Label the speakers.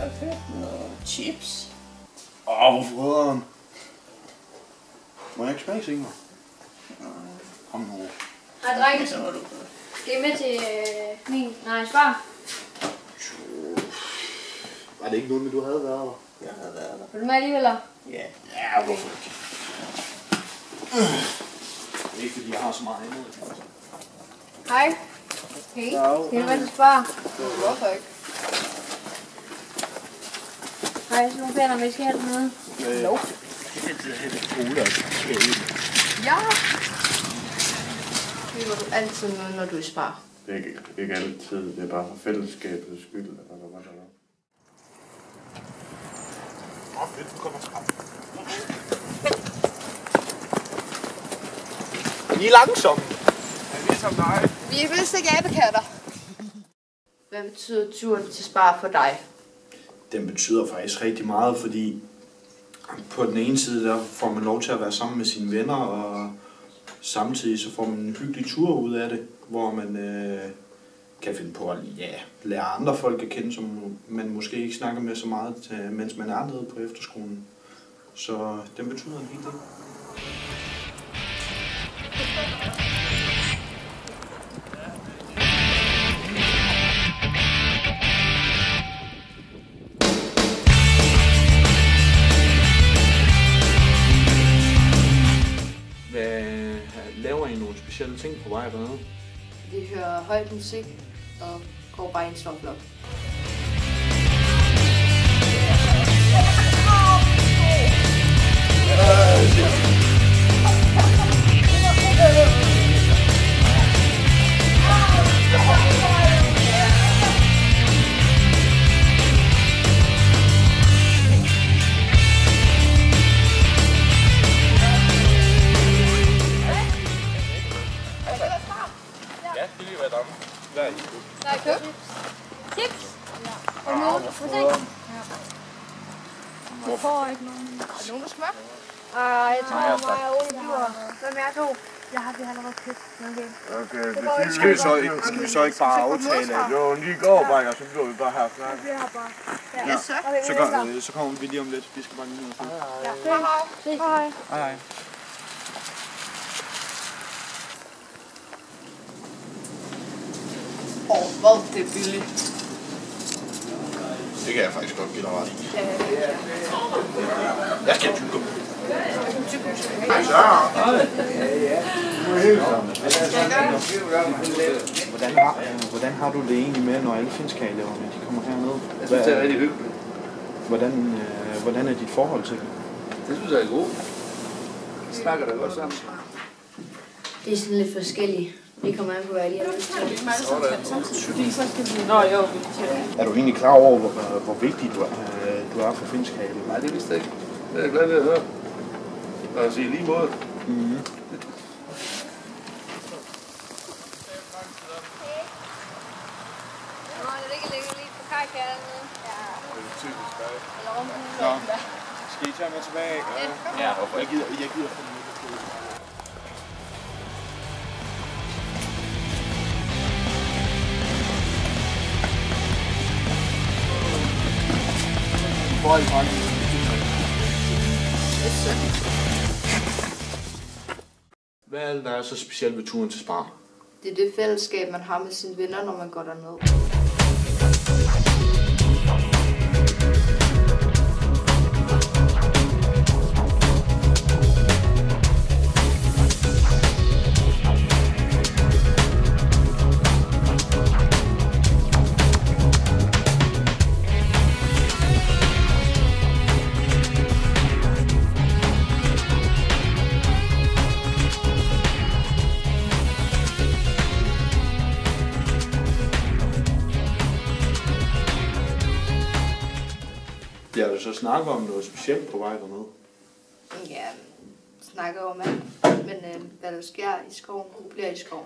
Speaker 1: noget fedt, noget chips.
Speaker 2: Hvorfor han? Må jeg ikke smage, Sigmar? Kom nu.
Speaker 3: Hej, drenge. Skal I med til min? Nej, Spar.
Speaker 2: Var det ikke noget med, du havde været der?
Speaker 1: Jeg havde været der.
Speaker 3: Vil du med alligevel?
Speaker 1: Ja.
Speaker 2: Ja, hvorfor ikke? Det er ikke, fordi jeg har så meget andet.
Speaker 3: Hej. Hey. Skal I med til Spar?
Speaker 1: Hvorfor ikke?
Speaker 3: Hej, så nogle fænder, vi skal have det med.
Speaker 1: Nope. Ja. Det var du altid med, når du er i Spar.
Speaker 2: Det er ikke altid. Det er bare for fællesskabets skyld. Eller hvad der er. Fedt, du kommer frem. I er langsomme. Ja, ligesom dig.
Speaker 1: Vi er vist ikke abekatter. Hvad betyder turen til Spar for dig?
Speaker 2: Den betyder faktisk rigtig meget, fordi på den ene side der får man lov til at være sammen med sine venner, og samtidig så får man en hyggelig tur ud af det, hvor man kan finde på at lære andre folk at kende, som man måske ikke snakker med så meget, mens man er nede på efterskolen. Så den betyder en hel del. Laver I nogle specielle ting på vej dernede?
Speaker 1: Vi hører højt musik og går bare i en stor blok.
Speaker 2: Ja, det vil være damme. Hvad er I?
Speaker 3: Der er købt. Chips. Og nogen. Musik. Jeg får ikke nogen.
Speaker 1: Er nogen, der smør?
Speaker 3: Jeg tror, mig og Ole bliver. Hvem er to? Jeg har allerede købt.
Speaker 2: Okay, skal vi så ikke bare aftale? Jo, lige går, Brækker, så bliver vi bare her.
Speaker 3: Vi har bare.
Speaker 1: Ja,
Speaker 2: Så kommer vi lige om lidt. Vi skal bare lige ned.
Speaker 3: Hej.
Speaker 2: Hej.
Speaker 1: hvor det er billigt.
Speaker 2: Det kan jeg faktisk godt give dig ret i. Jeg skal have tyggegummi. Hvordan har du det egentlig med, når alle finskageleverne de kommer herned?
Speaker 4: Jeg synes, det er rigtig hyggeligt.
Speaker 2: Hvordan er dit forhold til dem?
Speaker 4: Det synes jeg er godt. Vi snakker da godt sammen.
Speaker 3: Det er sådan lidt forskelligt. Det kommer an på, hvad jeg lige har lyst til.
Speaker 1: Nå jo,
Speaker 2: Er du egentlig klar over, hvor vigtig du er for finskale?
Speaker 4: Nej, det vidste jeg ikke. Det er jeg glad ved at høre. Og at sige lige måde.
Speaker 2: Mm-hmm.
Speaker 3: Det ligger lige på kajkatten nu. Ja.
Speaker 2: Det er typisk dig.
Speaker 3: Eller om
Speaker 2: Nå, skal I tage mig tilbage? Ja, jeg gider få den lidt på. Hvad er det, der er så specielt ved turen til Spar?
Speaker 1: Det er det fællesskab, man har med sine venner, når man går derned.
Speaker 2: Jeg vil så snakke om noget specielt på vej dernede.
Speaker 1: Ja, snakker om alt. Men hvad der sker i skoven, bliver i skoven.